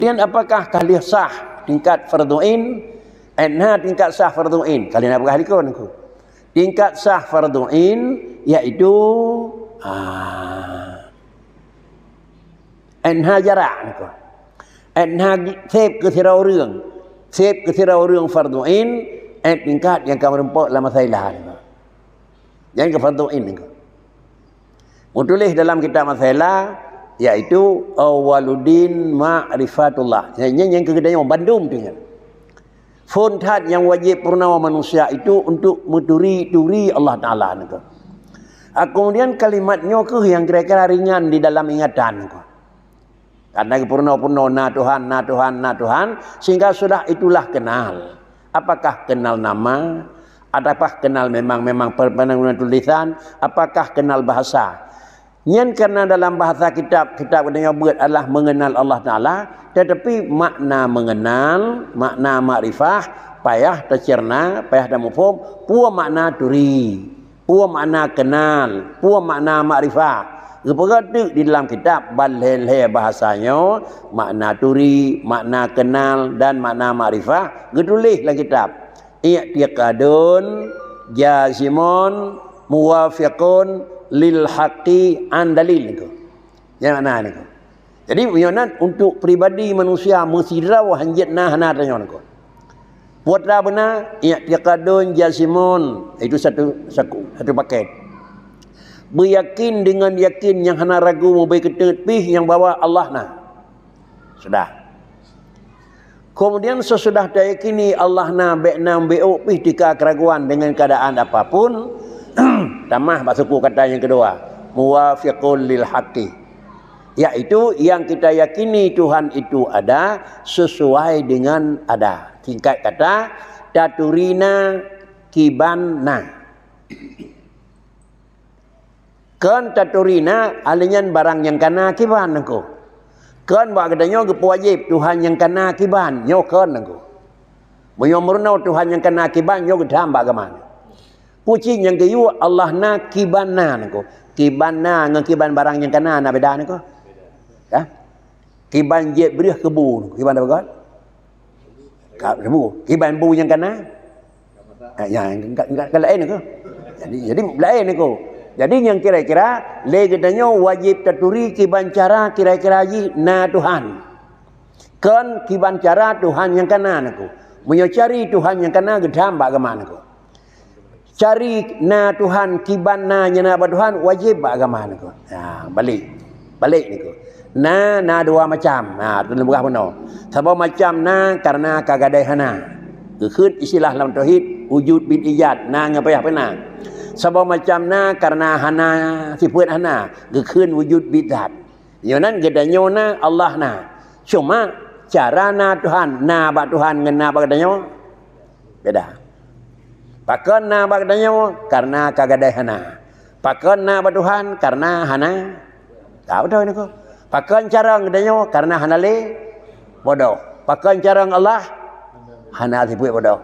Dan apakah kali sah tingkat fardhu ain? Anha tingkat sah fardhu ain. Kalian apakah likon aku? Tingkat sah fardhu ain iaitu anha jarak aku. Anha sep ke sirau reung. Sep ke sirau reung fardhu ain tingkat yang kamu rempak dalam masailah. Jangan ke fardhu ain aku. Tulis dalam kitab masailah iaitu awwaluddin ma'rifatullah. Yang kedua Bandung dengan fontat yang wajib purnawa manusia itu untuk menturi Allah Ta'ala. Kemudian kalimatnya yang kira-kira ringan di dalam ingatan. Karena purna-purna na Tuhan, sehingga sudah itulah kenal. Apakah kenal nama? Apakah kenal memang pengguna tulisan? Apakah kenal bahasa? Yang karena dalam bahasa kitab yang buat adalah mengenal Allah Ta'ala, tetapi makna mengenal, makna makrifah, payah tercerna, payah dan mufhum, pua makna turi, pua makna kenal, pua makna makrifah. Berarti di dalam kitab balhe bahasanya makna turi, makna kenal dan makna makrifah ditulis dalam kitab. I'tiqadun jazimun muwafiqun lil haqqi an dalil niku. Yang mana niku? Jadi menyonat untuk pribadi manusia mesidra wa hanjatna hana tanya niku. Putra benar i'tiqadun jazimun itu satu paket. Beryakin dengan yakin yang hana ragu mau baik ketepih yang bawa Allah nah. Sudah. Kemudian sesudah diyakini Allah na baikna beuk pih tika keraguan dengan keadaan apapun, tamah basuku kata yang kedua, muwafiqul lil haqqi. Yaitu yang kita yakini Tuhan itu ada sesuai dengan ada. Singkat kata taturina kibanna. Kan taturina alinyan barang yang kana kiban engko. Kan buat katanya ke wajib Tuhan yang kana kiban nyo kan engko. Menyomurna Tuhan yang kana kiban nyo gedam bagaimana? Pucing yang keyu Allah na kibanna engko. Kibanna dengan kiban barang yang kana na beda engko. Ya. Kiban jet berih kebu, kiban apa kan? Kebu. Kiban bu yang kana? Ya, enggak lain engko. Jadi lain engko. Jadi yang kira-kira le katanya wajib taturi kiban cara kira-kira ji na Tuhan. Kan kiban cara Tuhan yang kana aku. Munyo cari Tuhan yang kana gedam bagaimana aku. Cari na Tuhan kiban na nyana Tuhan wajib bagaimana aku. Nah, balik niku. Na dua macam. Nah, tu lebih benar. Sebab macam na karena kagadai hana. Kekhut istilah dalam tauhid wujud bil ijad na ngapayah pena. Sebab macam na karena hana sifat hana gekun wujud bidat. Yonan gedanya na Allah na. Cuma cara na Tuhan na bak Tuhan ngena bak gedanya beda. Pakan na bak gedanya karena kagadai hana. Pakan na bak Tuhan karena hana. Tahu dah ni ko. Pakan cara gedanya karena hana le bodoh. Pakan cara Allah hana sifat bodoh.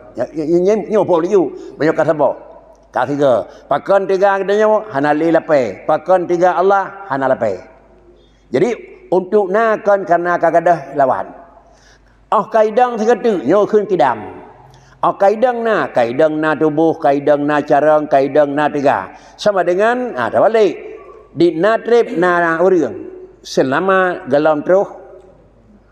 Nyo pol you banyak kata bodoh. Ketiga, pakan tiga katanya hana li lapai, pakan tiga Allah hana lapai. Jadi untuk nakan karena kagadah lawan. Kaidang sekatu nyo khun kidam. Kaidang na tubuh, kaidang na carang, kaidang na tiga. Sama dengan terbalik. Di natrip na urang. Selama galam terus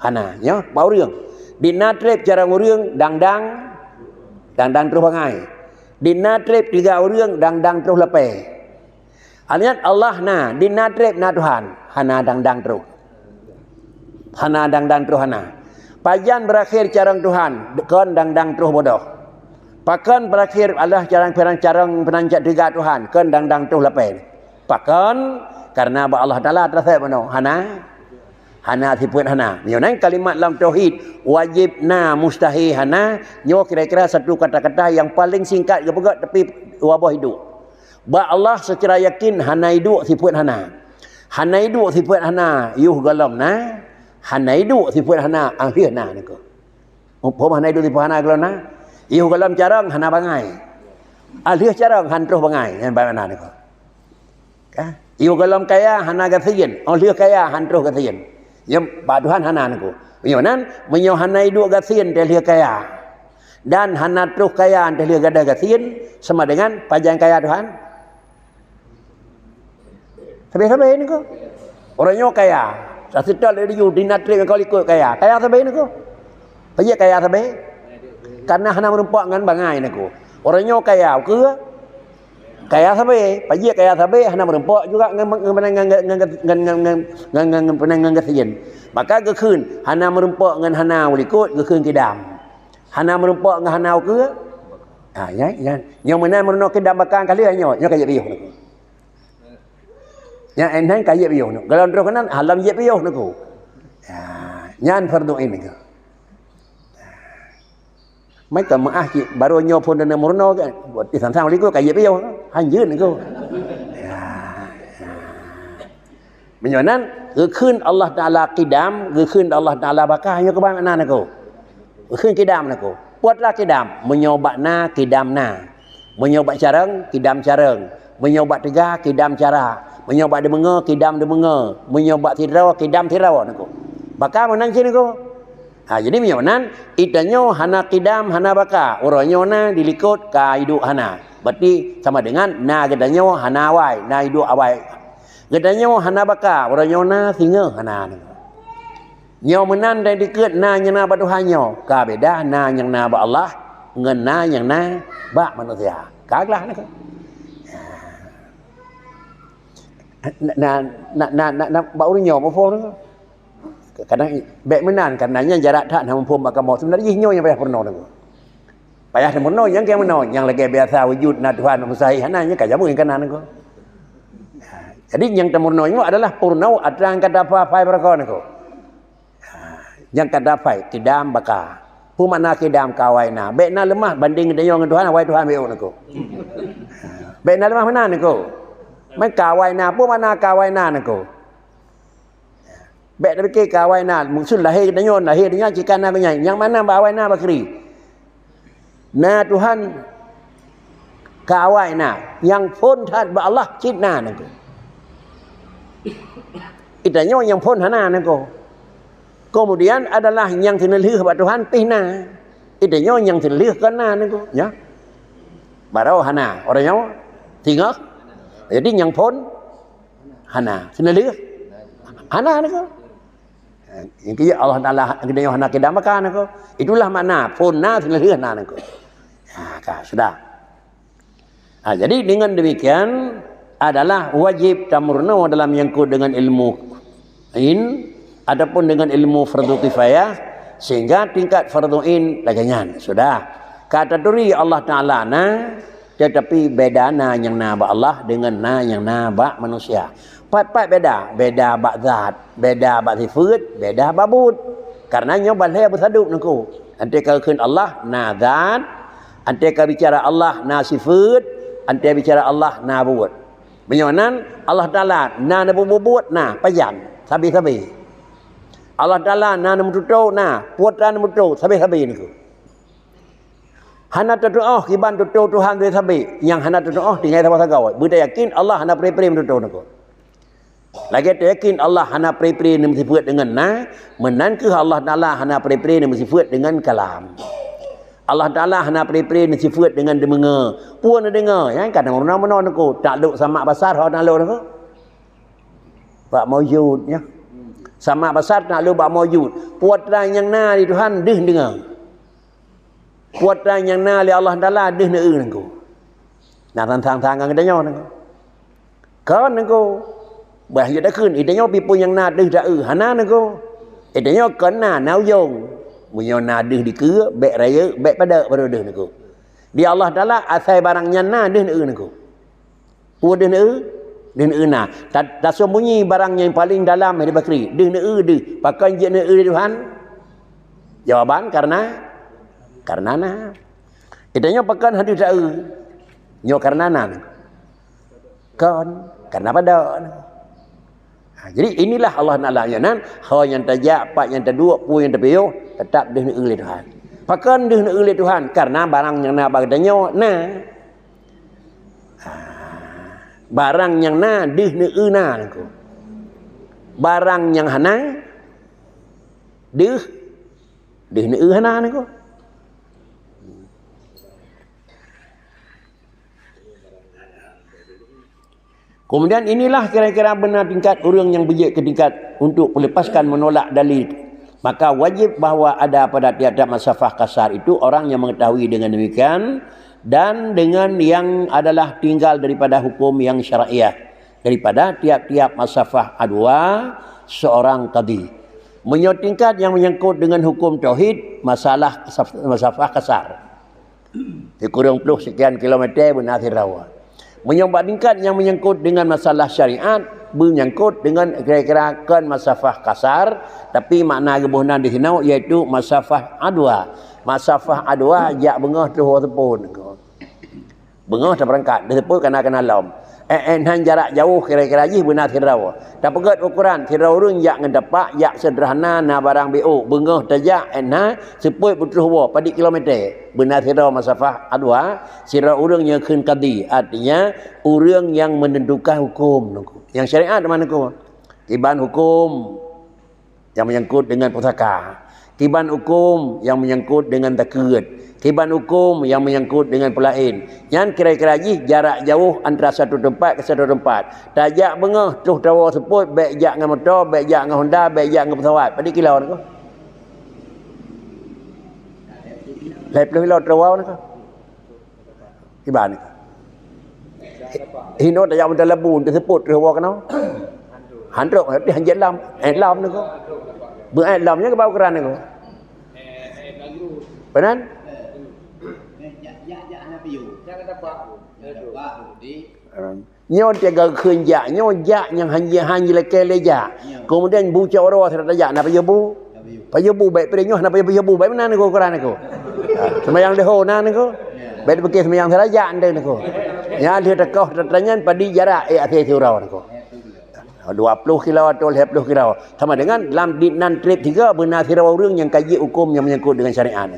hana nya bau urang. Di natrip carang urang dangdang terus bangai. Di natrip tiga orang dang terus lepai. Aliat Allah na di natrip na Tuhan hana dang terus. Hana dang terus hana. Pajan berakhir carang Tuhan kan dang terus bodoh. Pakan berakhir Allah carang penancak tiga Tuhan kan dang terus lepai. Pakan karena Allah Taala terasa bodoh hana sifat hana. Nyonan kalimat dalam tauhid wajib na mustahil hana nyo kira-kira satu kata-kata yang paling singkat kepegat tapi wabah hidup. Ba Allah secara yakin hana hidup sifat hana. Hana hidup sifat hana yuh galam na. Hana hidup sifat hana akhir na niku. Pom hana hidup sifat hana galam na. Yuh galam carang hana bangai. Akhir carang han terus bangai kan bagaimana niku. Ka? Yuh galam kaya hana gasian. Akhir kaya han terus gasian. Yang Pak Tuhan hana niku. Menyonan menyohanai dua gasin dia kaya. Dan hana terus kaya dia gada gasin sama dengan pajang kaya Tuhan. Sampai ini ko. Orangnya kaya. Sasital dia di natri kau ikut kaya. Kaya sampai ini ko. Pajak kaya sampai. Karena hana merumpak dengan bangai ni ko. Orangnya kaya ke kaya sampai, pajak kaya sampai hana merumpak juga dengan gasin. Maka ke khun hana merumpak dengan hana ikut ke khun kidam. Hana merumpak dengan hana ke yang mana merenok kidam bakang kali nya kaya biuh ni. Yang enhan kaya biuh ni. Kalau terus kanan halam je biuh ni ko. Nyan fardu ain ni. Mấy tầm mà chị bà rồi nhau phun đến một nó cái thì thằng thằng đi có cái gì biết không hành dữ này cô mình nói năn cứ khuyên Allah Taala kidam cứ khuyên Allah Taala bakah như các bạn anh này cô khuyên kidam này cô buat lah kidam menyoba na kidam na menyoba careng kidam careng menyoba tiga kidam cara menyoba demenga kidam demenga menyoba tirau kidam tirau này cô bakah menang sini cô. Jadi menyonan itanyo hana kidam hana baka orangnya na dilikut ka hidup hana berarti sama dengan na gedanyo hana awai na hidup awai gedanyo hana baka orangnya na singa hana nyo menan dan dikut na yang na ba Tuhannya ka beda na yang na ba Allah ngan na yang na ba manusia kaglah na ba orangnya mo fo kadang baik menan karenanya jarak tak nak mempunyai agama sebenarnya nyo yang payah pernah tu. Payah pernah yang ke mana yang lagi biasa wujud na Tuhan musai hananya ka jamu yang kanan tu. Jadi yang temurno itu adalah purna adrang kata pai perkara tu. Yang kata pai kidam baka. Pumana kidam kawaina. Baik na lemah banding dengan Tuhan awai Tuhan beu tu. Baik na lemah menan tu. Mai kawaina pumana kawaina tu. Baik tapi ke kawaina maksud lahir dia jika na punya yang mana bawaina bakri na Tuhan kawaina yang pun tad ba Allah citna nako itanya yang pun hana nako kemudian adalah yang tinelih ba Tuhan pihna itanya yang tinelih kana nako ya barau hana orangnya tinggal jadi yang pun hana tinelih hana nako yang kia Allah Taala gedanyo hana kidam makan aku itulah makna punna selih hana aku sudah jadi dengan demikian adalah wajib tamurna dalam menyangkut dengan ilmu ain adapun dengan ilmu fardu kifayah sehingga tingkat fardu ain laganyan sudah kata duri Allah Taala na tetapi beda na yang na ba Allah dengan na yang na ba manusia. Pat beda bak zat, beda bak sifat, beda bak bud. Karenanya balai bersadup nangku. Ante ka keun Allah na zat, ante ka bicara Allah na sifat, ante bicara Allah na bud. Menyonan Allah Taala na bud na payan, sabi-sabi. Allah Taala na mututo na putra mututo sabi-sabi niku. Hana tutuh kiban tutuh Tuhan dari sabi, yang hana tutuh tinggal sama sagawai. Budak yakin Allah hana pre-pre mututo niku. Lagi yakin Allah hana pre-pre ni sifat dengan na, menan ke Allah Taala hana pre-pre ni sifat dengan kalam. Allah Taala hana pre-pre ni sifat dengan demenga. Puan dengar, ya kadang mana-mana niku takluk sama besar hak takluk niku. Pak maujud ya. Sama besar takluk pak maujud. Putra yang na di Tuhan deh dengar. Putra yang na li Allah Taala deh neue niku. Nah tang-tang kadanya niku. Kan niku bahaya dah kun itanya pipu yang na deh dah hana niku itanya kan na nau yong munyo na deh di ke bek raya bek pada deh niku di Allah Taala asai barangnya na deh niku pu deh na tak sembunyi barangnya yang paling dalam di bakri deh pakai je di Tuhan jawaban karena na itanya pakan hadis dah nyo karena na kan karena pada jadi inilah Allah Taala yang yang tajak, pak yang terdua, pu yang terpiyuh tetap deh oleh Tuhan. Pakan deh oleh Tuhan karena barang yang nak bagadanya na. Barang yang na deh na. Barang yang hana deh Deh ni hana ni ko. Kemudian inilah kira-kira benar tingkat orang yang bijak ke tingkat untuk melepaskan menolak dalil. Maka wajib bahawa ada pada tiap-tiap masafah kasar itu orang yang mengetahui dengan demikian dan dengan yang adalah tinggal daripada hukum yang syariah daripada tiap-tiap masafah adwa seorang qadi. Menyotingkat yang menyangkut dengan hukum tauhid masalah masafah kasar. Kurang puluh sekian kilometer benar rawa. Menyambat tingkat yang menyangkut dengan masalah syariat menyangkut dengan kira-kira kan masafah kasar, tapi makna kebunan di sini iaitu masafah adwa. Masafah adwa jak bengah tu tepun. Bengah tak berangkat, dia tepun kena lam. Han jarak jauh kira-kira ji benar sirawa. Tak pegat ukuran sirawa urang jak ngedapak jak sederhana na barang BO. Bengah tajak ha sepoi putus wa pada kilometer. Benar sirawa masafah adwa, sirawa urang yang keun qadi. Artinya urang yang menentukan hukum. Yang syariat mana ko? Kiban hukum yang menyangkut dengan pusaka. Kiban hukum yang menyangkut dengan takut. Kiban hukum yang menyangkut dengan pelain. Yang kira-kira ji jarak jauh antara satu tempat ke satu tempat. Tajak bengah tuh tawa seput, baik jak dengan motor, baik jak dengan Honda, baik jak dengan pesawat. Pada kilau ni ko. Lepluh kilau tawa ni ko. Kiban ni. Hino tajak benda lebu, terseput tawa kena. Handuk, dia hanjat lam, lam ni ko. Berat lamnya ke bau keran ni ko. Benar? Nyo tiga kenjak, nyo jak yang hanya lekal leja. Kemudian buca orang sudah tajak nak payabu. Payabu baik perinyoh nak payabu baik mana ni ko Quran ni ko. Sembayang deho na ni ko. Baik bekas sembayang serajak ande ni ko. Ya dia tekoh tertanya padi jarak akhir surau ni ko. 20 kilo atau 20 kilo. Sama dengan dalam dinan trip 3 benar sirau orang yang kaji hukum yang menyangkut dengan syariat ni.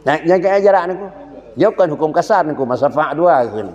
Nah, yang kaya jarak ni ko. Jauhkan hukum kasar ni ko masafah dua kan.